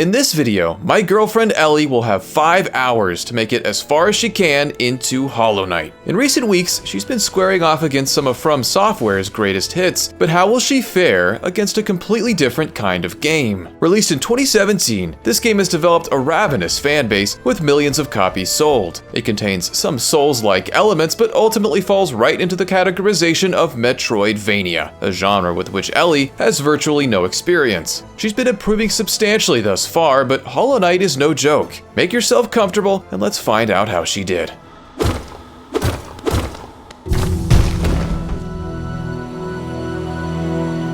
In this video, my girlfriend Ellie will have 5 hours to make it as far as she can into Hollow Knight. In recent weeks, she's been squaring off against some of From Software's greatest hits, but how will she fare against a completely different kind of game? Released in 2017, this game has developed a ravenous fan base with millions of copies sold. It contains some Souls-like elements, but ultimately falls right into the categorization of Metroidvania, a genre with which Ellie has virtually no experience. She's been improving substantially thus far, but Hollow Knight is no joke. Make yourself comfortable and let's find out how she did.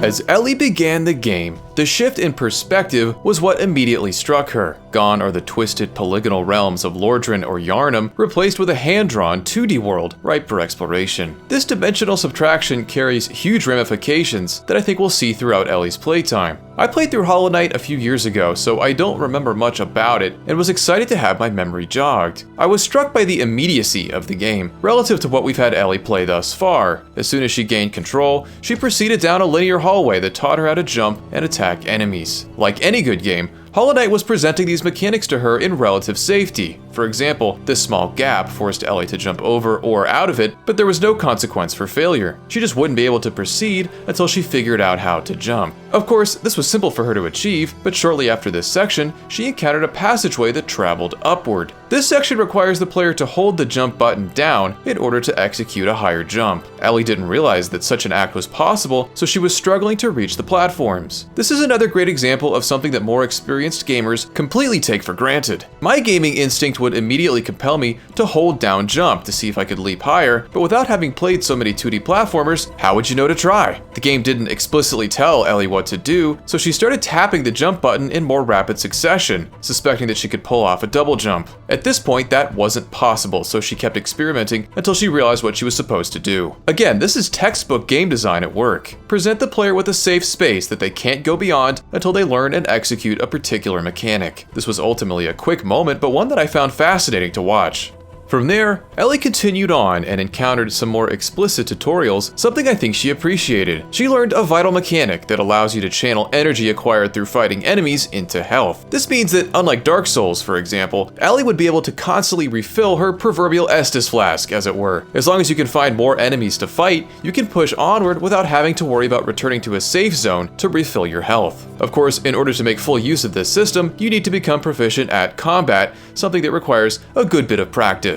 As Ellie began the game, the shift in perspective was what immediately struck her. Gone are the twisted polygonal realms of Lordran or Yharnam, replaced with a hand-drawn 2D world ripe for exploration. This dimensional subtraction carries huge ramifications that I think we'll see throughout Ellie's playtime. I played through Hollow Knight a few years ago, so I don't remember much about it and was excited to have my memory jogged. I was struck by the immediacy of the game, relative to what we've had Ellie play thus far. As soon as she gained control, she proceeded down a linear hallway that taught her how to jump and attack enemies. Like any good game, Hollow Knight was presenting these mechanics to her in relative safety. For example, this small gap forced Ellie to jump over or out of it, but there was no consequence for failure. She just wouldn't be able to proceed until she figured out how to jump. Of course, this was simple for her to achieve, but shortly after this section, she encountered a passageway that traveled upward. This section requires the player to hold the jump button down in order to execute a higher jump. Ellie didn't realize that such an act was possible, so she was struggling to reach the platforms. This is another great example of something that more experienced gamers completely take for granted. My gaming instinct would immediately compel me to hold down jump to see if I could leap higher, but without having played so many 2D platformers, how would you know to try? The game didn't explicitly tell Ellie what to do, so she started tapping the jump button in more rapid succession, suspecting that she could pull off a double jump. At this point, that wasn't possible, so she kept experimenting until she realized what she was supposed to do. Again, this is textbook game design at work. Present the player with a safe space that they can't go beyond until they learn and execute a particular mechanic. This was ultimately a quick moment, but one that I found fascinating to watch. From there, Ellie continued on and encountered some more explicit tutorials, something I think she appreciated. She learned a vital mechanic that allows you to channel energy acquired through fighting enemies into health. This means that, unlike Dark Souls, for example, Ellie would be able to constantly refill her proverbial Estus flask, as it were. As long as you can find more enemies to fight, you can push onward without having to worry about returning to a safe zone to refill your health. Of course, in order to make full use of this system, you need to become proficient at combat, something that requires a good bit of practice.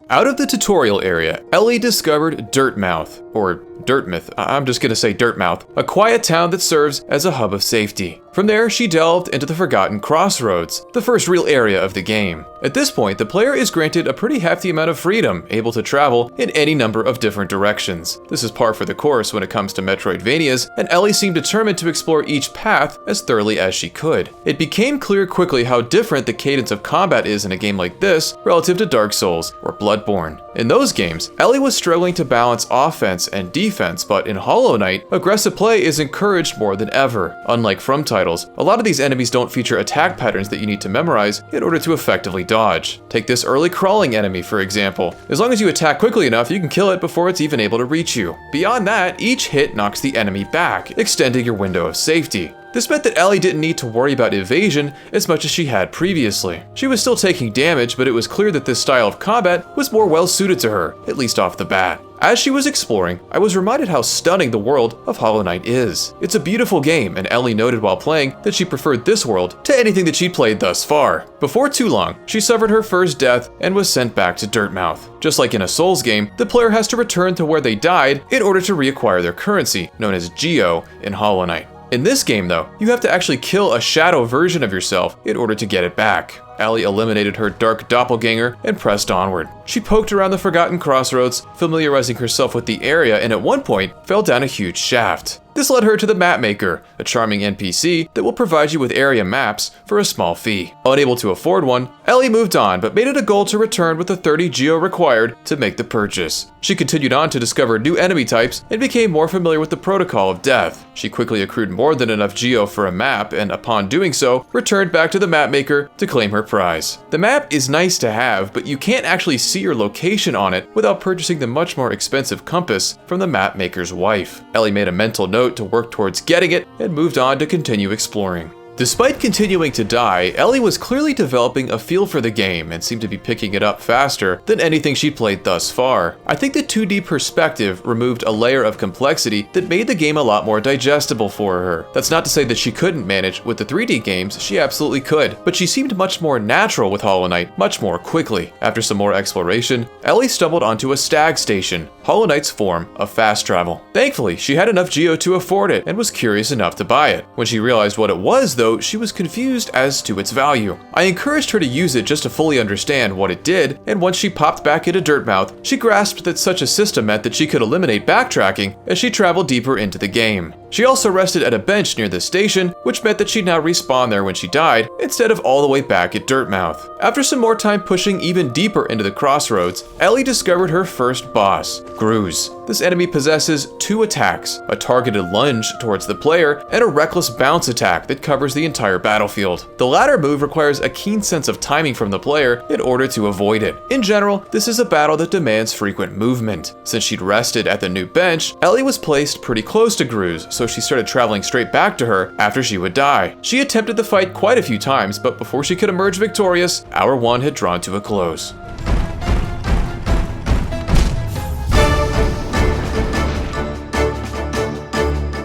Out of the tutorial area, Ellie discovered Dirtmouth, or Dirtmouth, I'm just gonna say Dirtmouth, a quiet town that serves as a hub of safety. From there, she delved into the Forgotten Crossroads, the first real area of the game. At this point, the player is granted a pretty hefty amount of freedom, able to travel in any number of different directions. This is par for the course when it comes to Metroidvanias, and Ellie seemed determined to explore each path as thoroughly as she could. It became clear quickly how different the cadence of combat is in a game like this relative to Dark Souls or Bloodborne. In those games, Ellie was struggling to balance offense and defense, but in Hollow Knight, aggressive play is encouraged more than ever. Unlike From titles, a lot of these enemies don't feature attack patterns that you need to memorize in order to effectively dodge. Take this early crawling enemy, for example. As long as you attack quickly enough, you can kill it before it's even able to reach you. Beyond that, each hit knocks the enemy back, extending your window of safety. This meant that Ellie didn't need to worry about evasion as much as she had previously. She was still taking damage, but it was clear that this style of combat was more well suited to her, at least off the bat. As she was exploring, I was reminded how stunning the world of Hollow Knight is. It's a beautiful game, and Ellie noted while playing that she preferred this world to anything that she'd played thus far. Before too long, she suffered her first death and was sent back to Dirtmouth. Just like in a Souls game, the player has to return to where they died in order to reacquire their currency, known as Geo in Hollow Knight. In this game though, you have to actually kill a shadow version of yourself in order to get it back. Ellie eliminated her dark doppelganger and pressed onward. She poked around the Forgotten Crossroads, familiarizing herself with the area, and at one point fell down a huge shaft. This led her to the Mapmaker, a charming NPC that will provide you with area maps for a small fee. Unable to afford one, Ellie moved on but made it a goal to return with the 30 Geo required to make the purchase. She continued on to discover new enemy types and became more familiar with the Protocol of Death. She quickly accrued more than enough Geo for a map and upon doing so, returned back to the Mapmaker to claim her prize. The map is nice to have, but you can't actually see your location on it without purchasing the much more expensive compass from the Mapmaker's wife. Ellie made a mental note note to work towards getting it and moved on to continue exploring. Despite continuing to die, Ellie was clearly developing a feel for the game and seemed to be picking it up faster than anything she'd played thus far. I think the 2D perspective removed a layer of complexity that made the game a lot more digestible for her. That's not to say that she couldn't manage with the 3D games, she absolutely could, but she seemed much more natural with Hollow Knight much more quickly. After some more exploration, Ellie stumbled onto a stag station, Hollow Knight's form of fast travel. Thankfully, she had enough Geo to afford it and was curious enough to buy it. When she realized what it was though, she was confused as to its value. I encouraged her to use it just to fully understand what it did, and once she popped back into Dirtmouth, she grasped that such a system meant that she could eliminate backtracking as she traveled deeper into the game. She also rested at a bench near the station, which meant that she'd now respawn there when she died, instead of all the way back at Dirtmouth. After some more time pushing even deeper into the crossroads, Ellie discovered her first boss, Gruz. This enemy possesses 2 attacks, a targeted lunge towards the player, and a reckless bounce attack that covers the entire battlefield. The latter move requires a keen sense of timing from the player in order to avoid it. In general, this is a battle that demands frequent movement. Since she'd rested at the new bench, Ellie was placed pretty close to Gruz, so she started traveling straight back to her after she would die. She attempted the fight quite a few times, but before she could emerge victorious, Hour 1 had drawn to a close.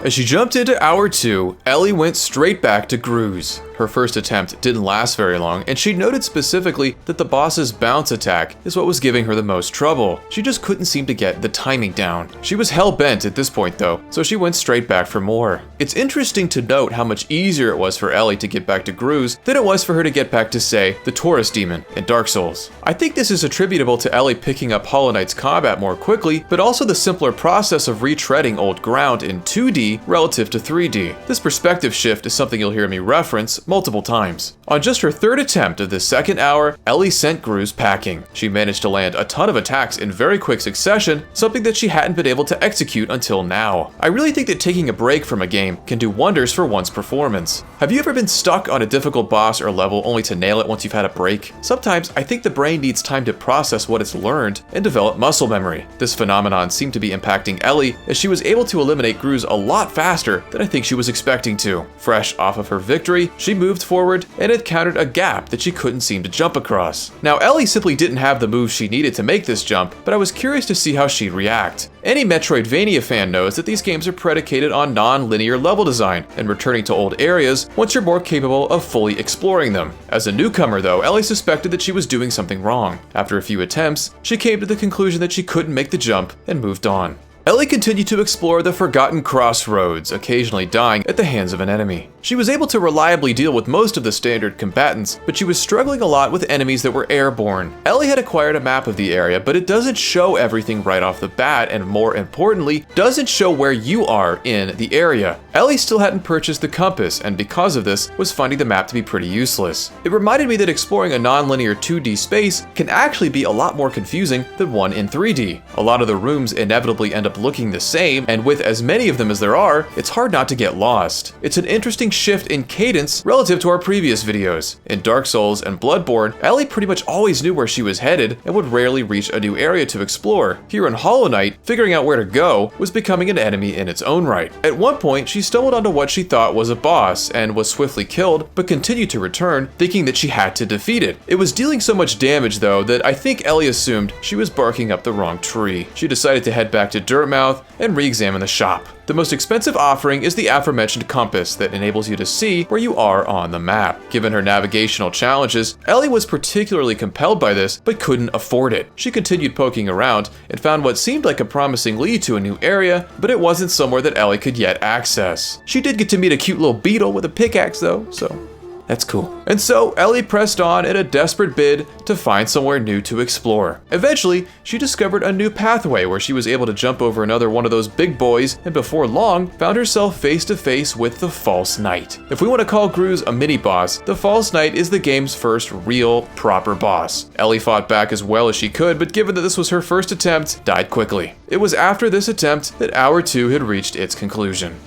As she jumped into Hour 2, Ellie went straight back to Gruz. Her first attempt didn't last very long, and she noted specifically that the boss's bounce attack is what was giving her the most trouble. She just couldn't seem to get the timing down. She was hell-bent at this point though, so she went straight back for more. It's interesting to note how much easier it was for Ellie to get back to Gruz than it was for her to get back to, say, the Taurus Demon in Dark Souls. I think this is attributable to Ellie picking up Hollow Knight's combat more quickly, but also the simpler process of retreading old ground in 2D relative to 3D. This perspective shift is something you'll hear me reference multiple times. On just her third attempt of the second hour, Ellie sent Gruz packing. She managed to land a ton of attacks in very quick succession, something that she hadn't been able to execute until now. I really think that taking a break from a game can do wonders for one's performance. Have you ever been stuck on a difficult boss or level only to nail it once you've had a break? Sometimes I think the brain needs time to process what it's learned and develop muscle memory. This phenomenon seemed to be impacting Ellie as she was able to eliminate Gruz a lot faster than I think she was expecting to. Fresh off of her victory, she moved forward and encountered a gap that she couldn't seem to jump across. Now, Ellie simply didn't have the moves she needed to make this jump, but I was curious to see how she'd react. Any Metroidvania fan knows that these games are predicated on non-linear level design and returning to old areas once you're more capable of fully exploring them. As a newcomer though, Ellie suspected that she was doing something wrong. After a few attempts, she came to the conclusion that she couldn't make the jump and moved on. Ellie continued to explore the Forgotten Crossroads, occasionally dying at the hands of an enemy. She was able to reliably deal with most of the standard combatants, but she was struggling a lot with enemies that were airborne. Ellie had acquired a map of the area, but it doesn't show everything right off the bat, and more importantly, doesn't show where you are in the area. Ellie still hadn't purchased the compass, and because of this, was finding the map to be pretty useless. It reminded me that exploring a non-linear 2D space can actually be a lot more confusing than one in 3D. A lot of the rooms inevitably end up looking the same, and with as many of them as there are, it's hard not to get lost. It's an interesting shift in cadence relative to our previous videos. In Dark Souls and Bloodborne, Ellie pretty much always knew where she was headed and would rarely reach a new area to explore. Here in Hollow Knight, figuring out where to go was becoming an enemy in its own right. At one point, she stumbled onto what she thought was a boss and was swiftly killed, but continued to return, thinking that she had to defeat it. It was dealing so much damage though that I think Ellie assumed she was barking up the wrong tree. She decided to head back to Dirtmouth and re-examine the shop. The most expensive offering is the aforementioned compass that enables you to see where you are on the map. Given her navigational challenges, Ellie was particularly compelled by this, but couldn't afford it. She continued poking around and found what seemed like a promising lead to a new area, but it wasn't somewhere that Ellie could yet access. She did get to meet a cute little beetle with a pickaxe though, so that's cool. And so Ellie pressed on in a desperate bid to find somewhere new to explore. Eventually, she discovered a new pathway where she was able to jump over another one of those big boys, and before long, found herself face to face with the False Knight. If we want to call Gruz a mini-boss, the False Knight is the game's first real, proper boss. Ellie fought back as well as she could, but given that this was her first attempt, died quickly. It was after this attempt that Hour 2 had reached its conclusion.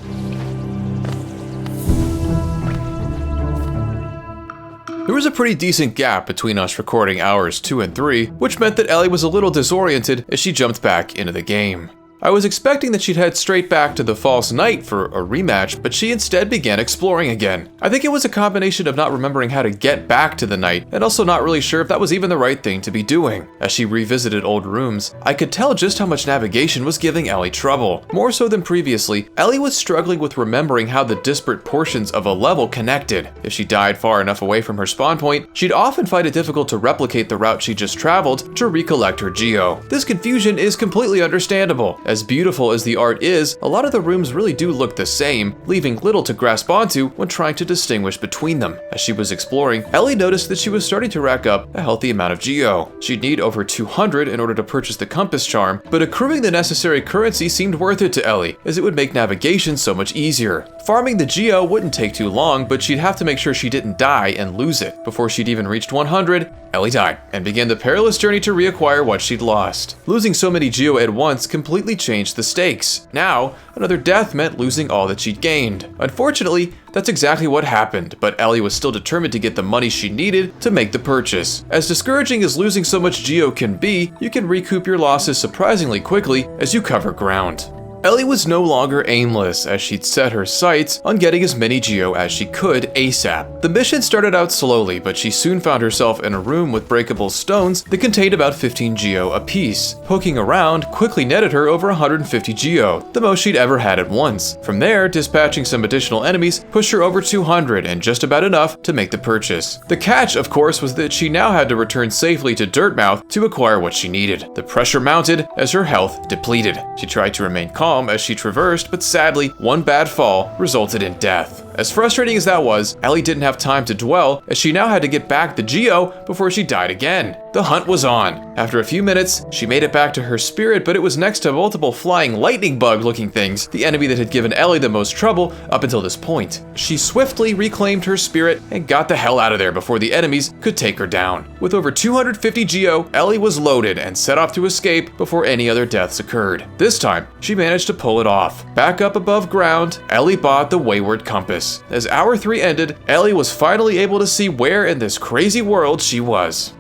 There was a pretty decent gap between us recording Hours 2 and 3, which meant that Ellie was a little disoriented as she jumped back into the game. I was expecting that she'd head straight back to the False Knight for a rematch, but she instead began exploring again. I think it was a combination of not remembering how to get back to the Knight, and also not really sure if that was even the right thing to be doing. As she revisited old rooms, I could tell just how much navigation was giving Ellie trouble. More so than previously, Ellie was struggling with remembering how the disparate portions of a level connected. If she died far enough away from her spawn point, she'd often find it difficult to replicate the route she just traveled to recollect her geo. This confusion is completely understandable. As beautiful as the art is, a lot of the rooms really do look the same, leaving little to grasp onto when trying to distinguish between them. As she was exploring, Ellie noticed that she was starting to rack up a healthy amount of geo. She'd need over 200 in order to purchase the compass charm, but accruing the necessary currency seemed worth it to Ellie, as it would make navigation so much easier. Farming the geo wouldn't take too long, but she'd have to make sure she didn't die and lose it. Before she'd even reached 100, Ellie died, and began the perilous journey to reacquire what she'd lost. Losing so many geo at once completely changed the stakes. Now, another death meant losing all that she'd gained. Unfortunately, that's exactly what happened, but Ellie was still determined to get the money she needed to make the purchase. As discouraging as losing so much geo can be, you can recoup your losses surprisingly quickly as you cover ground. Ellie was no longer aimless, as she'd set her sights on getting as many geo as she could ASAP. The mission started out slowly, but she soon found herself in a room with breakable stones that contained about 15 geo apiece. Poking around quickly netted her over 150 geo, the most she'd ever had at once. From there, dispatching some additional enemies pushed her over 200 and just about enough to make the purchase. The catch, of course, was that she now had to return safely to Dirtmouth to acquire what she needed. The pressure mounted as her health depleted. She tried to remain calm as she traversed, but sadly, one bad fall resulted in death. As frustrating as that was, Ellie didn't have time to dwell, as she now had to get back the geo before she died again. The hunt was on. After a few minutes, she made it back to her spirit, but it was next to multiple flying lightning bug looking things, the enemy that had given Ellie the most trouble up until this point. She swiftly reclaimed her spirit and got the hell out of there before the enemies could take her down. With over 250 geo, Ellie was loaded and set off to escape before any other deaths occurred. This time, she managed to pull it off. Back up above ground, Ellie bought the Wayward Compass. As Hour 3 ended, Ellie was finally able to see where in this crazy world she was.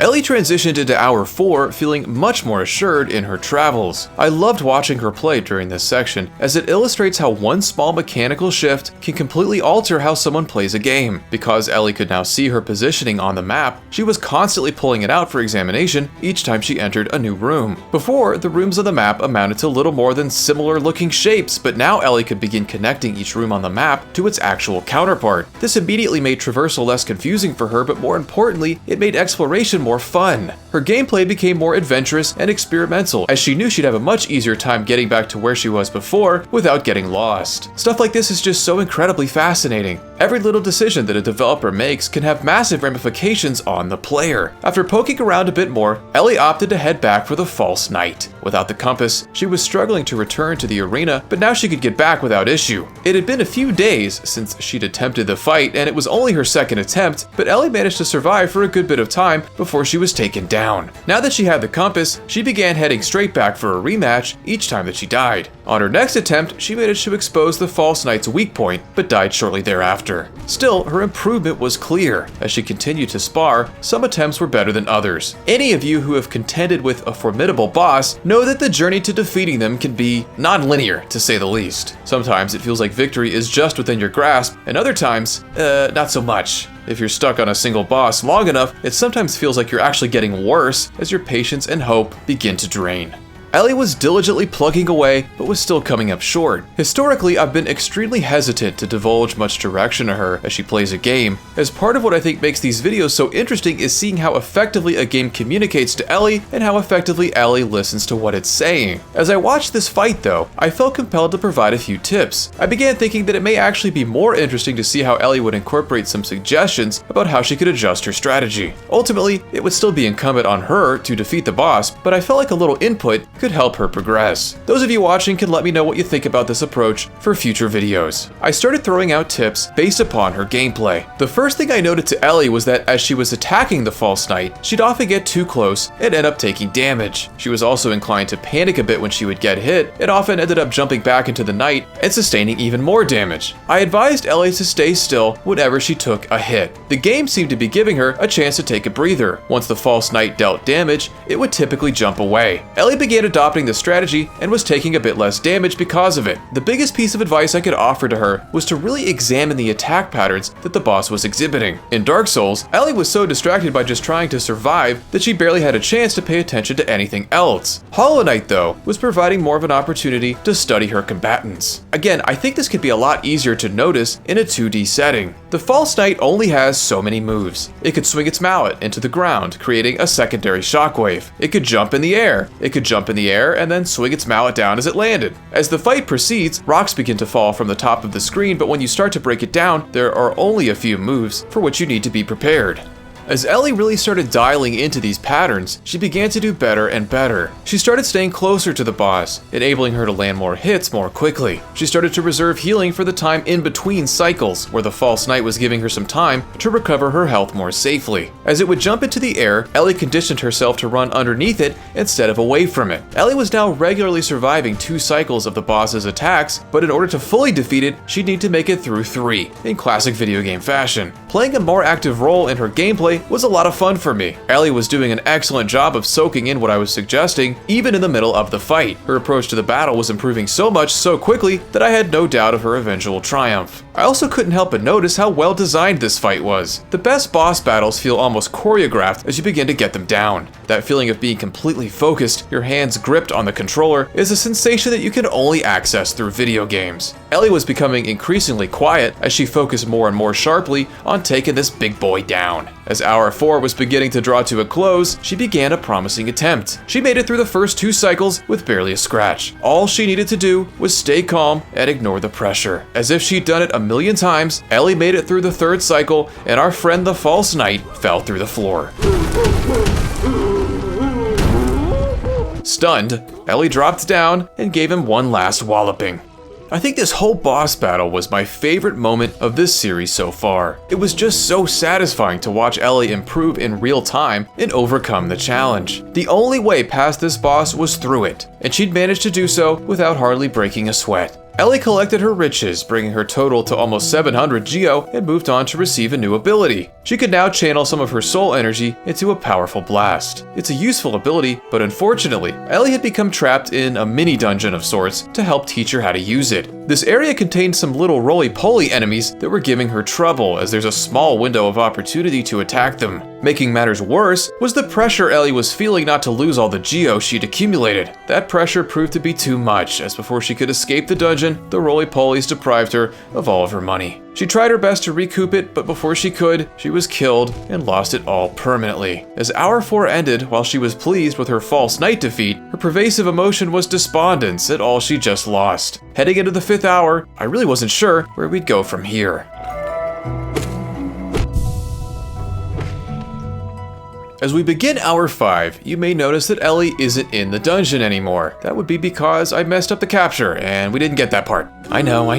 Ellie transitioned into Hour 4 feeling much more assured in her travels. I loved watching her play during this section, as it illustrates how one small mechanical shift can completely alter how someone plays a game. Because Ellie could now see her positioning on the map, she was constantly pulling it out for examination each time she entered a new room. Before, the rooms of the map amounted to little more than similar looking shapes, but now Ellie could begin connecting each room on the map to its actual counterpart. This immediately made traversal less confusing for her, but more importantly, it made exploration more fun. Her gameplay became more adventurous and experimental, as she knew she'd have a much easier time getting back to where she was before without getting lost. Stuff like this is just so incredibly fascinating. Every little decision that a developer makes can have massive ramifications on the player. After poking around a bit more, Ellie opted to head back for the False Knight. Without the compass, she was struggling to return to the arena, but now she could get back without issue. It had been a few days since she'd attempted the fight, and it was only her second attempt, but Ellie managed to survive for a good bit of time before she was taken down. Now that she had the compass, she began heading straight back for a rematch each time that she died. On her next attempt, she managed to expose the False Knight's weak point, but died shortly thereafter. Still, her improvement was clear. As she continued to spar, some attempts were better than others. Any of you who have contended with a formidable boss know that the journey to defeating them can be non-linear, to say the least. Sometimes it feels like victory is just within your grasp, and other times, not so much. If you're stuck on a single boss long enough, it sometimes feels like you're actually getting worse as your patience and hope begin to drain. Ellie was diligently plugging away, but was still coming up short. Historically, I've been extremely hesitant to divulge much direction to her as she plays a game, as part of what I think makes these videos so interesting is seeing how effectively a game communicates to Ellie and how effectively Ellie listens to what it's saying. As I watched this fight though, I felt compelled to provide a few tips. I began thinking that it may actually be more interesting to see how Ellie would incorporate some suggestions about how she could adjust her strategy. Ultimately, it would still be incumbent on her to defeat the boss, but I felt like a little input could help her progress. Those of you watching can let me know what you think about this approach for future videos. I started throwing out tips based upon her gameplay. The first thing I noted to Ellie was that as she was attacking the false knight, she'd often get too close and end up taking damage. She was also inclined to panic a bit when she would get hit, and often ended up jumping back into the knight and sustaining even more damage. I advised Ellie to stay still whenever she took a hit. The game seemed to be giving her a chance to take a breather. Once the false knight dealt damage, it would typically jump away. Ellie began adopting this strategy and was taking a bit less damage because of it. The biggest piece of advice I could offer to her was to really examine the attack patterns that the boss was exhibiting. In Dark Souls, Ellie was so distracted by just trying to survive that she barely had a chance to pay attention to anything else. Hollow Knight, though, was providing more of an opportunity to study her combatants. Again, I think this could be a lot easier to notice in a 2D setting. The false knight only has so many moves. It could swing its mallet into the ground, creating a secondary shockwave. It could jump in the air. It could jump in the air and then swing its mallet down as it landed. As the fight proceeds, rocks begin to fall from the top of the screen, but when you start to break it down, there are only a few moves for which you need to be prepared. As Ellie really started dialing into these patterns, she began to do better and better. She started staying closer to the boss, enabling her to land more hits more quickly. She started to reserve healing for the time in between cycles, where the false knight was giving her some time to recover her health more safely. As it would jump into the air, Ellie conditioned herself to run underneath it instead of away from it. Ellie was now regularly surviving 2 cycles of the boss's attacks, but in order to fully defeat it, she'd need to make it through 3, in classic video game fashion. Playing a more active role in her gameplay was a lot of fun for me. Ellie was doing an excellent job of soaking in what I was suggesting, even in the middle of the fight. Her approach to the battle was improving so much so quickly that I had no doubt of her eventual triumph. I also couldn't help but notice how well designed this fight was. The best boss battles feel almost choreographed as you begin to get them down. That feeling of being completely focused, your hands gripped on the controller, is a sensation that you can only access through video games. Ellie was becoming increasingly quiet as she focused more and more sharply on taking this big boy down. As Hour 4 was beginning to draw to a close, she began a promising attempt. She made it through the first 2 cycles with barely a scratch. All she needed to do was stay calm and ignore the pressure. As if she'd done it a million times, Ellie made it through the 3rd cycle, and our friend the false knight fell through the floor. Stunned, Ellie dropped down and gave him one last walloping. I think this whole boss battle was my favorite moment of this series so far. It was just so satisfying to watch Ellie improve in real time and overcome the challenge. The only way past this boss was through it, and she'd managed to do so without hardly breaking a sweat. Ellie collected her riches, bringing her total to almost 700 Geo, and moved on to receive a new ability. She could now channel some of her soul energy into a powerful blast. It's a useful ability, but unfortunately, Ellie had become trapped in a mini dungeon of sorts to help teach her how to use it. This area contained some little roly-poly enemies that were giving her trouble, as there's a small window of opportunity to attack them. Making matters worse was the pressure Ellie was feeling not to lose all the Geo she'd accumulated. That pressure proved to be too much, as before she could escape the dungeon, the roly-polies deprived her of all of her money. She tried her best to recoup it, but before she could, she was killed and lost it all permanently. As Hour 4 ended, while she was pleased with her false knight defeat, her pervasive emotion was despondence at all she just lost. Heading into the 5th hour, I really wasn't sure where we'd go from here. As we begin Hour 5, you may notice that Ellie isn't in the dungeon anymore. That would be because I messed up the capture, and we didn't get that part. I know,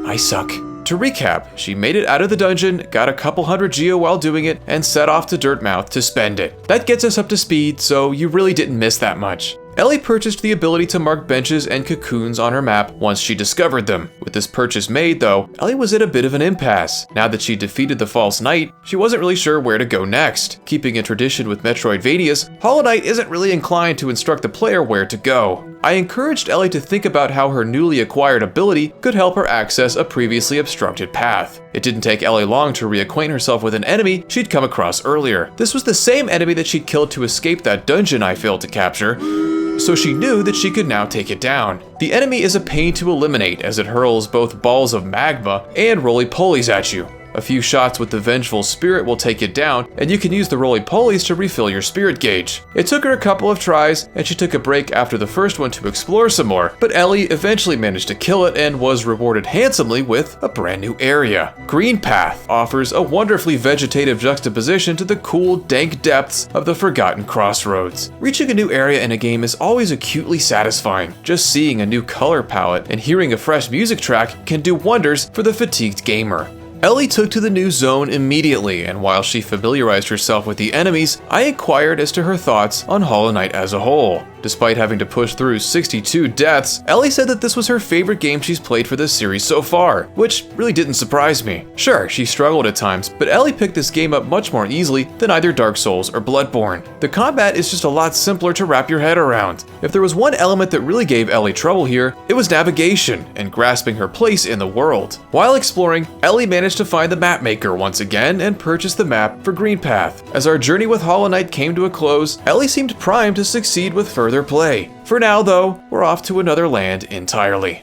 I suck. To recap, she made it out of the dungeon, got a couple hundred Geo while doing it, and set off to Dirtmouth to spend it. That gets us up to speed, so you really didn't miss that much. Ellie purchased the ability to mark benches and cocoons on her map once she discovered them. With this purchase made, though, Ellie was at a bit of an impasse. Now that she defeated the false knight, she wasn't really sure where to go next. Keeping in tradition with Metroidvanias, Hollow Knight isn't really inclined to instruct the player where to go. I encouraged Ellie to think about how her newly acquired ability could help her access a previously obstructed path. It didn't take Ellie long to reacquaint herself with an enemy she'd come across earlier. This was the same enemy that she'd killed to escape that dungeon I failed to capture, so she knew that she could now take it down. The enemy is a pain to eliminate as it hurls both balls of magma and roly-polies at you. A few shots with the Vengeful Spirit will take it down, and you can use the roly-polies to refill your spirit gauge. It took her a couple of tries, and she took a break after the first one to explore some more, but Ellie eventually managed to kill it and was rewarded handsomely with a brand new area. Green Path offers a wonderfully vegetative juxtaposition to the cool, dank depths of the Forgotten Crossroads. Reaching a new area in a game is always acutely satisfying. Just seeing a new color palette and hearing a fresh music track can do wonders for the fatigued gamer. Ellie took to the new zone immediately, and while she familiarized herself with the enemies, I inquired as to her thoughts on Hollow Knight as a whole. Despite having to push through 62 deaths, Ellie said that this was her favorite game she's played for this series so far, which really didn't surprise me. Sure, she struggled at times, but Ellie picked this game up much more easily than either Dark Souls or Bloodborne. The combat is just a lot simpler to wrap your head around. If there was one element that really gave Ellie trouble here, it was navigation and grasping her place in the world. While exploring, Ellie managed to find the map maker once again and purchase the map for Green Path. As our journey with Hollow Knight came to a close, Ellie seemed primed to succeed with further play. For now though, we're off to another land entirely.